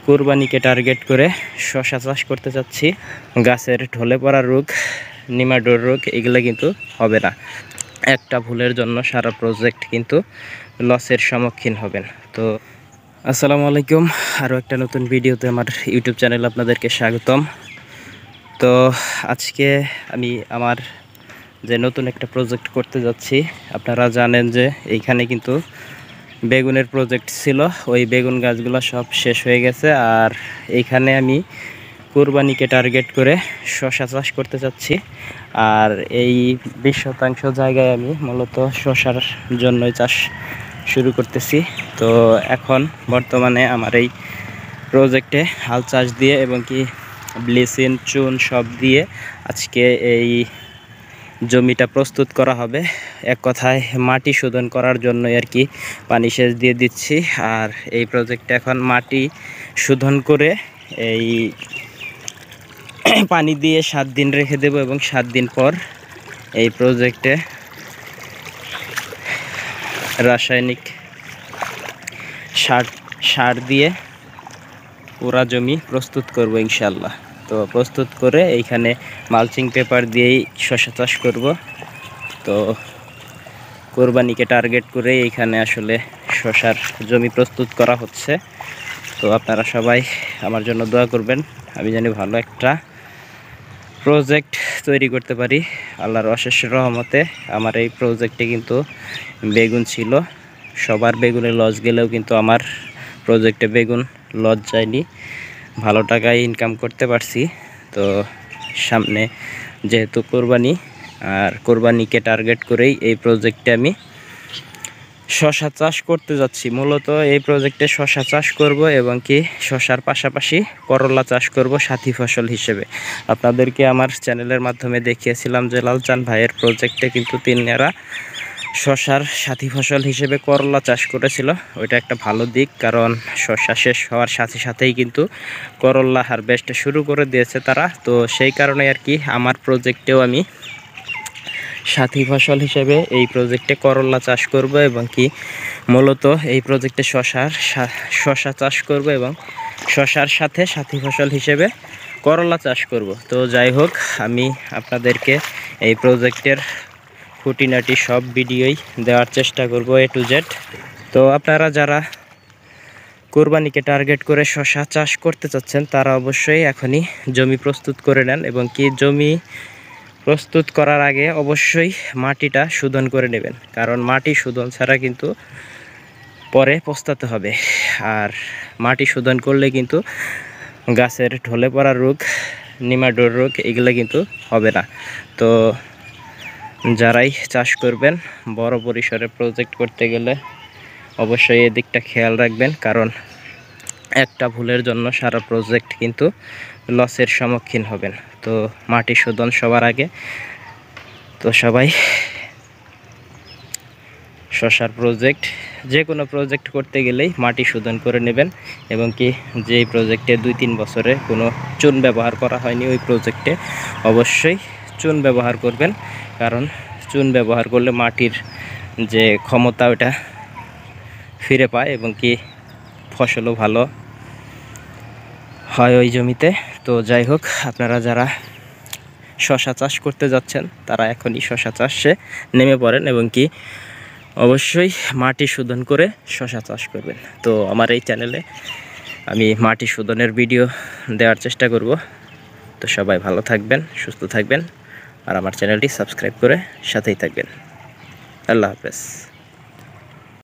কোরবানিকে target করে শশা চাষ করতে চাচ্ছি। গাছের ঢলে পড়া রোগ, নিমাটোড রোগ এগুলো কিন্তু হবে না। একটা ভুলের জন্য সারা প্রজেক্ট কিন্তু লসের সম্মুখীন হবেন। তো আসসালামু আলাইকুম, আরও একটা নতুন ভিডিওতে আমার ইউটিউব চ্যানেল আপনাদেরকে স্বাগতম। তো আজকে আমি আমার যে নতুন একটা প্রজেক্ট করতে যাচ্ছি, আপনারা জানেন যে এইখানে কিন্তু বেগুনের প্রজেক্ট ছিল, ওই বেগুন গাছগুলো সব শেষ হয়ে গেছে। আর এইখানে আমি কোরবানিকে টার্গেট করে শশা চাষ করতে চাচ্ছি। আর এই 20% জায়গায় আমি মূলত শশার জন্যই চাষ শুরু করতেছি। তো এখন বর্তমানে আমার এই প্রজেক্টে হাল চাষ দিয়ে এবং কি ব্লিচিং চুন সব দিয়ে আজকে এই জমিটা প্রস্তুত করা হবে। এক কথায় মাটি শোধন করার জন্য আর কি পানি সেচ দিয়ে দিচ্ছি। আর এই প্রজেক্টে এখন মাটি শোধন করে এই পানি দিয়ে 7 দিন রেখে দেব এবং 7 দিন পর এই প্রজেক্টে রাসায়নিক সার দিয়ে পুরা জমি প্রস্তুত করব ইনশাল্লাহ। তো প্রস্তুত করে এইখানে মালচিং পেপার দিয়েই শশা চাষ করব। তো কোরবানিকে টার্গেট করে এইখানে আসলে শশার জমি প্রস্তুত করা হচ্ছে। তো আপনারা সবাই আমার জন্য দোয়া করবেন, আমি জানি ভালো একটা প্রজেক্ট তৈরি করতে পারি আল্লাহর অশেষ রহমতে। আমার এই প্রজেক্টে কিন্তু বেগুন ছিল, সবার বেগুনে লস গেলেও কিন্তু আমার প্রজেক্টে বেগুন লস যায়নি, ভালো টাকায় ইনকাম করতে পারছি। তো সামনে যেহেতু কোরবানি, আর কোরবানিকে টার্গেট করেই এই প্রজেক্টে আমি শশা চাষ করতে যাচ্ছি। মূলত এই প্রজেক্টে শশা চাষ করব এবং কি শশার পাশাপাশি করলা চাষ করব সাথী ফসল হিসেবে। আপনাদেরকে আমার চ্যানেলের মাধ্যমে দেখিয়েছিলাম যে লালচান ভাইয়ের প্রজেক্টে কিন্তু তিনারা শশার সাথী ফসল হিসেবে করলা চাষ করেছিল। ওইটা একটা ভালো দিক, কারণ শশা শেষ হওয়ার সাথে সাথেই কিন্তু করলা হারভেস্ট শুরু করে দিয়েছে তারা। তো সেই কারণে আর কি আমার প্রজেক্টেও আমি সাথী ফসল হিসেবে এই প্রজেক্টে করলা চাষ করব এবং কি মূলত এই প্রজেক্টে শশা চাষ করব এবং শশার সাথে সাথী ফসল হিসেবে করলা চাষ করব। তো যাই হোক, আমি আপনাদেরকে এই প্রজেক্টের খুঁটিনাটি সব ভিডিওই দেওয়ার চেষ্টা করব A to Z। তো আপনারা যারা কোরবানিকে টার্গেট করে শশা চাষ করতে চাচ্ছেন তারা অবশ্যই এখনই জমি প্রস্তুত করে নেন এবং কি জমি প্রস্তুত করার আগে অবশ্যই মাটিটা শোধন করে নেবেন, কারণ মাটি শোধন ছাড়া কিন্তু পরে পস্তাতে হবে। আর মাটি শোধন করলে কিন্তু গাছের ঢলে পড়া রোগ, নিমাটোড রোগ এগুলো কিন্তু হবে না। তো যারাই চাষ করবেন, বড় পরিসরে প্রজেক্ট করতে গেলে অবশ্যই এই দিকটা খেয়াল রাখবেন, কারণ একটা ভুলের জন্য সারা প্রজেক্ট কিন্তু লসের সম্মুখীন হবেন। তো মাটি শোধন সবার আগে। তো সবাই শশার প্রজেক্ট, যে কোনো প্রজেক্ট করতে গেলেই মাটি শোধন করে নেবেন এবং কি যেই প্রজেক্টে 2-3 বছরে কোনো চুন ব্যবহার করা হয়নি ওই প্রজেক্টে অবশ্যই চুন ব্যবহার করবেন, কারণ চুন ব্যবহার করলে মাটির যে ক্ষমতা ওটা ফিরে পায় এবং কি ফসলও ভালো হয় ওই জমিতে। তো যাই হোক, আপনারা যারা শশা চাষ করতে যাচ্ছেন তারা এখনই শশা চাষে নেমে পড়েন এবং কি অবশ্যই মাটি শোধন করে শশা চাষ করবেন। তো আমার এই চ্যানেলে আমি মাটি শোধনের ভিডিও দেওয়ার চেষ্টা করব। তো সবাই ভালো থাকবেন, সুস্থ থাকবেন, আর আমার চ্যানেলটি সাবস্ক্রাইব করে সাথেই থাকবেন। আল্লাহ হাফেজ।